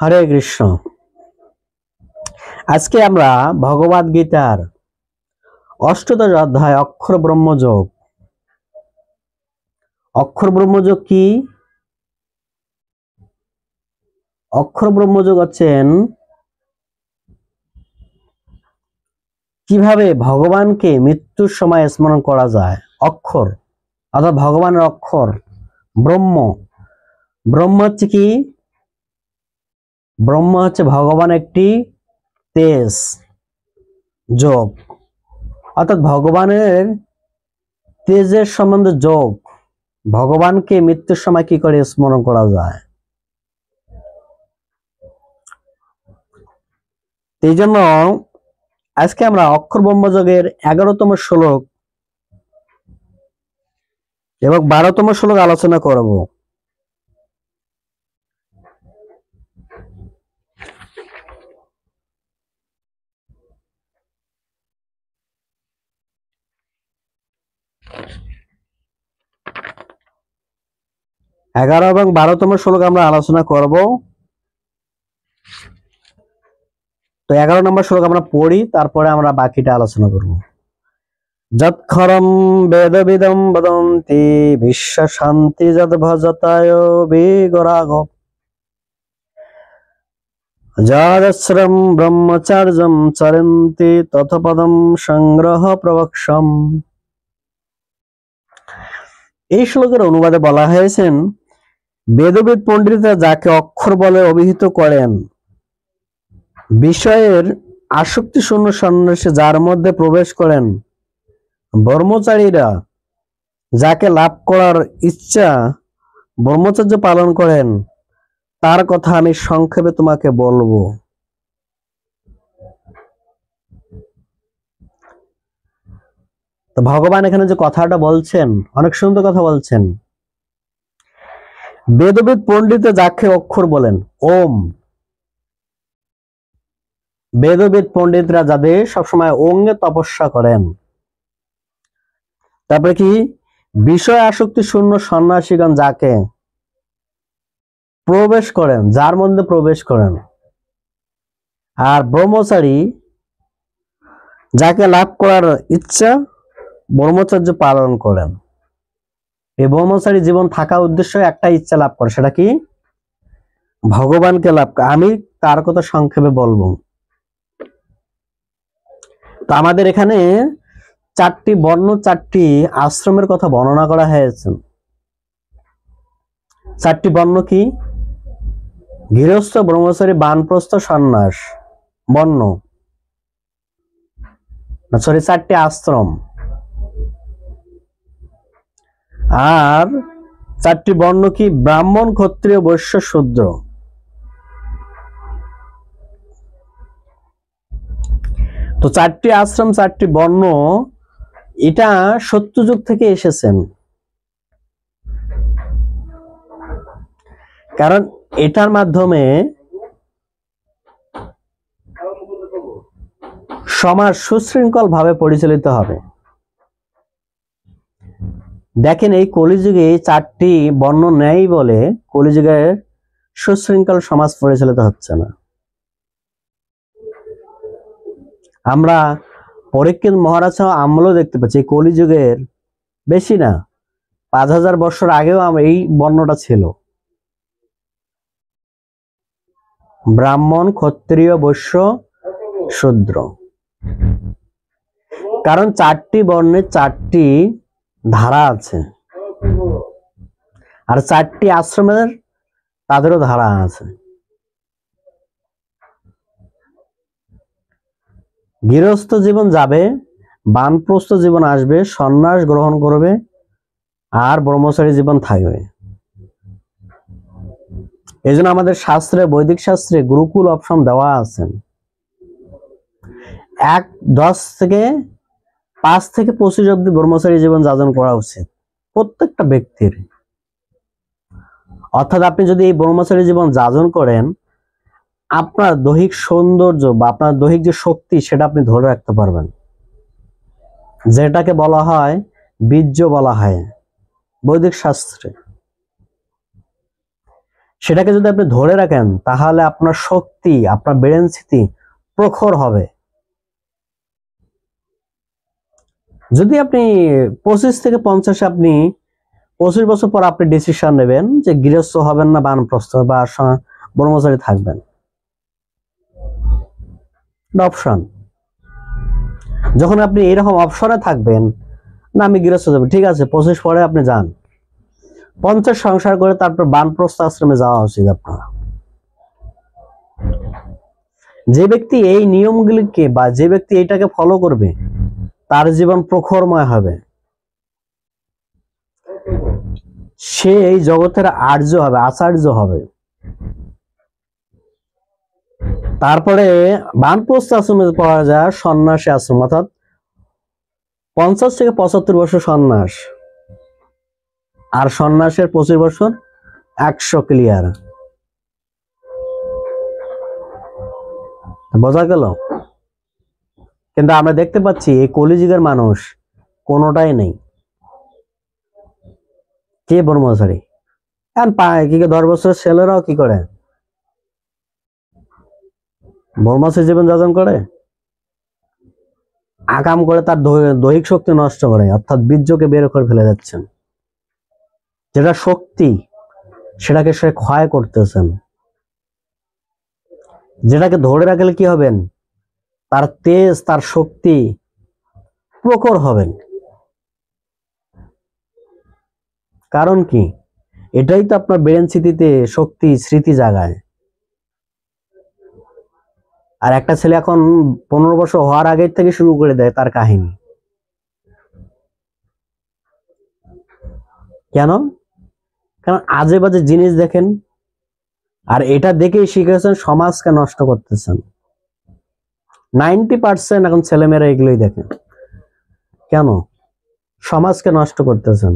হরে কৃষ্ণ। আজকে আমরা ভগবদ গীতার অষ্টদশ অধ্যায় অক্ষর ব্রহ্মযোগ। অক্ষর ব্রহ্মযোগ কি? অক্ষর ব্রহ্মযোগ হচ্ছেন কিভাবে ভগবানকে মৃত্যুর সময় স্মরণ করা যায়। অক্ষর অর্থাৎ ভগবানের অক্ষর ব্রহ্ম। ব্রহ্ম হচ্ছে কি? ব্রহ্ম হচ্ছে ভগবান একটি তেজ যোগ, অর্থাৎ ভগবানের তেজের সম্বন্ধে যোগ। ভগবানকে মৃত্যুর সময় কি করে স্মরণ করা যায়, এই জন্য আজকে আমরা অক্ষর ব্রহ্মযোগের 11তম শ্লোক এবং 12তম শ্লোক আলোচনা করব। এগারো এবং 12তম শ্লোক আমরা আলোচনা করব। তো 11 নম্বর শ্লোক আমরা পড়ি, তারপরে আমরা বাকিটা আলোচনা করব। যৎক্ষরম বেদবিদম বদন্তি বিশ্ব শান্তি যদ ভজতায় বিগরাগ যাদশ্রম ব্রহ্মচার্যম চরন্তি তথপদম সংগ্রহ প্রবক্ষম। এই শ্লোকের অনুবাদে বলা হয়েছেন, বেদবিদ পণ্ডিতরা যাকে অক্ষর বলে অভিহিত করেন, বিষয়ের আসক্তি শূন্য সন্ন্যাসী যার মধ্যে প্রবেশ করেন, ব্রহ্মচারীরা যাকে লাভ করার ইচ্ছা ব্রহ্মচর্য পালন করেন, তার কথা আমি সংক্ষেপে তোমাকে বলবো। তো ভগবান এখানে যে কথাটা বলছেন, অনেক সুন্দর কথা বলছেন। বেদবিদ পণ্ডিত যাকে অক্ষর বলেন, ওম। বেদবিদ পণ্ডিতরা যাদের সবসময় ওঙ্গে তপস্যা করেন। তারপরে কি? বিষয় আসক্তি শূন্য সন্ন্যাসীগণ যাকে প্রবেশ করেন, যার মধ্যে প্রবেশ করেন। আর ব্রহ্মচারী যাকে লাভ করার ইচ্ছা ব্রহ্মচর্য পালন করেন। এই ব্রহ্মচারী জীবন থাকা উদ্দেশ্য একটা ইচ্ছা লাভ করে, সেটা কি? ভগবানকে লাভ করে। আমি তার কথা সংক্ষেপে বলবো। তো আমাদের এখানে 4টি বর্ণ, 4টি আশ্রমের কথা বর্ণনা করা হয়েছে। 4টি বর্ণ কি? গৃহস্থ, ব্রহ্মচারী, বানপ্রস্থ, সন্ন্যাস বর্ণ, সরি 4টি আশ্রম। আর 4টি বর্ণ কি? ব্রাহ্মণ, ক্ষত্রিয়, বৈশ্য, শূদ্র। তো 4টি আশ্রম, 4টি বর্ণ, এটা সত্যযুগ থেকে এসেছেন। কারণ এটার মাধ্যমে সমাজ সুশৃঙ্খল ভাবে পরিচালিত হবে। দেখেন, এই কলিযুগে 4টি বর্ণ নেই বলে কলিযুগে সুশৃঙ্খল সমাজ পরিচালিত হচ্ছে না। আমরা পরীক্ষিত মহারাজ আমলও দেখতে পাচ্ছি, এই কলিযুগের বেশি না 5000 বছর আগেও এই বর্ণটা ছিল। ব্রাহ্মণ, ক্ষত্রিয়, বৈশ্য, শূদ্র। কারণ 4টি বর্ণের 4টি ধারা আছে, আর 4টি আশ্রমের তাদেরও ধারা আছে। গৃহস্থ জীবন যাবে, বানপ্রস্থ জীবন আসবে, সন্ন্যাস গ্রহণ করবে, আর ব্রহ্মচারী জীবন থাকবে। এই জন্য আমাদের শাস্ত্রে, বৈদিক শাস্ত্রে গুরুকুল অপশন দেওয়া আছে। 10 থেকে 5 থেকে 25 অব্দি ব্রহ্মচারী জীবন যাপন করা উচিত প্রত্যেকটা ব্যক্তির। অর্থাৎ আপনি যদি এই ব্রহ্মচারী জীবন যাপন করেন, আপনার দৈহিক সৌন্দর্য বা আপনার দৈহিক যে শক্তি, সেটা আপনি ধরে রাখতে পারবেন। যেটাকে বলা হয় বীর্য বলা হয় বৈদিক শাস্ত্রে। সেটাকে যদি আপনি ধরে রাখেন তাহলে আপনার শক্তি, আপনার ব্রেন স্মৃতি প্রখর হবে। যদি আপনি 25 থেকে 50 আপনি 25 বছর পর আপনি ডিসিশন নেবেন যে গৃহস্থ হবেন না বানপ্রস্থ বা ব্রহ্মচারী থাকবেন, অপশন। যখন আপনি এরকম অপশনে থাকবেন না আমি গৃহস্থ যাবো, ঠিক আছে 25 পরে আপনি যান, 50 সংসার করে তারপর বানপ্রস্থ আশ্রমে যাওয়া উচিত আপনার। যে ব্যক্তি এই নিয়মগুলিকে বা যে ব্যক্তি এটাকে ফলো করবে তার জীবন প্রখরময় হবে, সে এই জগতের আর্য হবে, আচার্য হবে। তারপরে বানপ্রস্থ আশ্রমে পাওয়া যায় সন্ন্যাসী আশ্রম, অর্থাৎ 50 থেকে 75 বছর সন্ন্যাস, আর সন্ন্যাসের 25 বছর 100 ক্লিয়ার। বোঝা গেল? কিন্তু আমরা দেখতে পাচ্ছি এই কলিযুগের মানুষ কোনোটাই নেই। কে ব্রহ্মচারী? এখন পায় কি 10 বছরের ছেলেরাও কি করে ব্রহ্মচারী জীবন যাপন করে? আকাম করে তার দৈহিক শক্তি নষ্ট করে, অর্থাৎ বীর্যকে বের করে ফেলে যাচ্ছেন। যেটা শক্তি সেটাকে সে ক্ষয় করতেছেন। যেটাকে ধরে রাখলে কি হবেন? তার তেজ, তার শক্তি প্রখর হবেন। কারণ কি? এটাই তো আপনার ব্রেন স্মৃতিতে শক্তি, স্মৃতি জাগায়। আর একটা ছেলে এখন 15 বছর হওয়ার আগে থেকে শুরু করে দেয় তার কাহিনী। কেন? কারণ আজে বাজে জিনিস দেখেন, আর এটা দেখেই শিখেছেন সমাজকে নষ্ট করতেছেন। 90% এখন ছেলেমেয়েরা এগুলোই দেখেন। কেন? সমাজকে নষ্ট করতেছেন।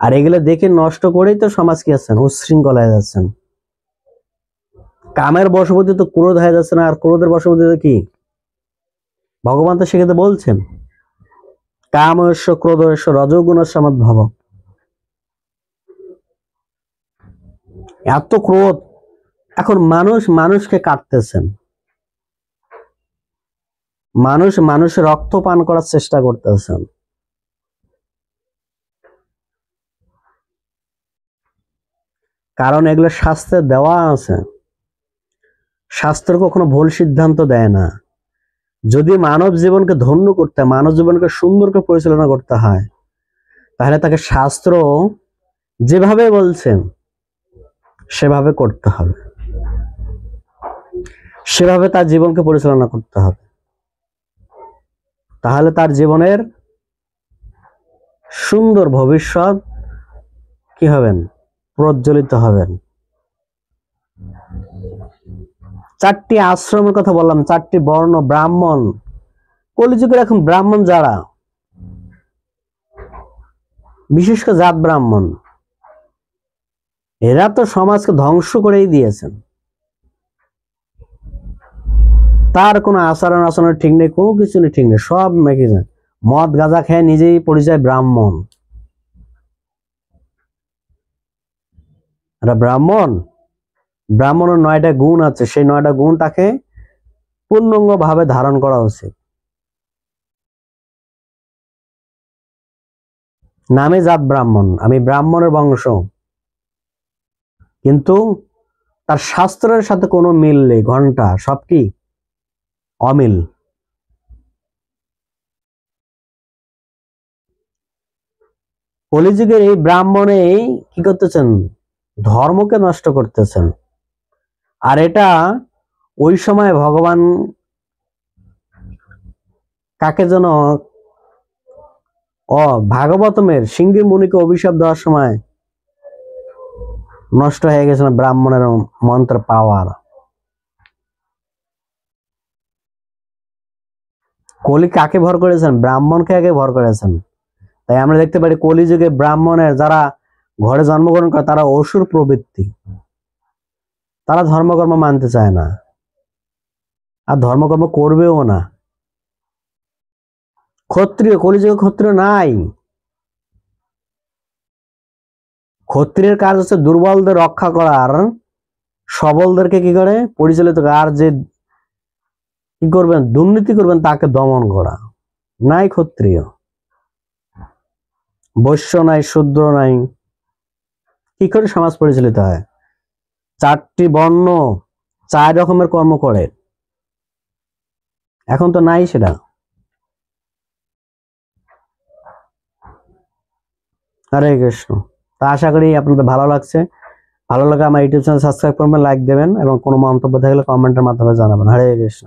আর এগুলো দেখে নষ্ট করেই তো সমাজ কি আছেন, উচ্ছৃঙ্খল হয়ে যাচ্ছেন। কামের বশবর্তী তো ক্রোধ হয়ে যাচ্ছে না, আর ক্রোধের বশবর্তী কি? ভগবান তো সেক্ষেত্রে বলছেন কামস্য ক্রোধস্য রজোগুণস্য মদ্ভব। এত ক্রোধ, এখন মানুষ মানুষকে কাটতেছেন, মানুষ মানুষের রক্ত পান করার চেষ্টা করতেছেন। কারণ এগুলো শাস্ত্রে দেওয়া আছে। শাস্ত্র কখনো ভুল সিদ্ধান্ত দেয় না। যদি মানব জীবনকে ধন্য করতে, মানব জীবনকে সুন্দর করে পরিচালনা করতে হয়, তাহলে তাকে শাস্ত্র যেভাবে বলছেন সেভাবে করতে হবে, সেভাবে তার জীবনকে পরিচালনা করতে হবে। তাহলে তার জীবনের সুন্দর ভবিষ্যৎ কি হবেন? প্রজ্বলিত হবেন। 4টি আশ্রমের কথা বললাম, 4টি বর্ণ, ব্রাহ্মণ। কলিযুগের এখন ব্রাহ্মণ যারা, বিশেষ করে জাত ব্রাহ্মণ, এরা তো সমাজকে ধ্বংস করেই দিয়েছেন। তার কোনো আচরণ আচরণ ঠিক নেই, কোনো কিছু নেই, ঠিক নেই, সব মেকে যায়। মদ গাঁজা খেয়ে নিজেই পরিচয় ব্রাহ্মণ। এরা ব্রাহ্মণ, ব্রাহ্মণের 9টা গুণ আছে, সেই 9টা গুণ তাকে পূর্ণাঙ্গ ভাবে ধারণ করা উচিত। নামে জাত ব্রাহ্মণ, আমি ব্রাহ্মণের বংশ, কিন্তু তার শাস্ত্রের সাথে কোনো মিল নেই, ঘন্টা সব কি অমিল। কলিযুগের এই ব্রাহ্মণে কি করতেছেন? ধর্মকে নষ্ট করতেছেন। আর এটা ওই সময় ভগবান কাকে যেন ভাগবতমের সিংহী মুনিকে অভিশাপ দেওয়ার সময় নষ্ট হয়ে গেছে ব্রাহ্মণের মন্ত্র পাওয়ার। কলি কাকে ভর করেছেন? ব্রাহ্মণকে আগে ভর করেছেন। তাই আমরা দেখতে পারি কলিযুগে ব্রাহ্মণের যারা ঘরে জন্মগ্রহণ করে তারা অসুর প্রবৃত্তি, তারা ধর্মকর্ম মানতে চায় না, আর ধর্মকর্ম করবেও না। ক্ষত্রিয়, কলিযুগে ক্ষত্রিয় নাই। ক্ষত্রিয়ের কাজ হচ্ছে দুর্বলদের রক্ষা করার, সবলদেরকে কি করে পরিচালিত করে, আর যে কি করবেন দুর্নীতি করবেন তাকে দমন করা। নাই ক্ষত্রিয়, বৈশ্য নাই, শূদ্র নাই, কি করে সমাজ পরিচালিত হয়? 4টি বর্ণ 4 রকমের কর্ম করে, এখন তো নাই সেটা। হরে কৃষ্ণ। তা আশা করি আপনাদের ভালো লাগছে। ভালো লাগে আমার ইউটিউব চ্যানেল সাবস্ক্রাইব করবেন, লাইক দেবেন এবং কোনো মন্তব্য থাকলে কমেন্টের মাধ্যমে জানাবেন। হরে কৃষ্ণ।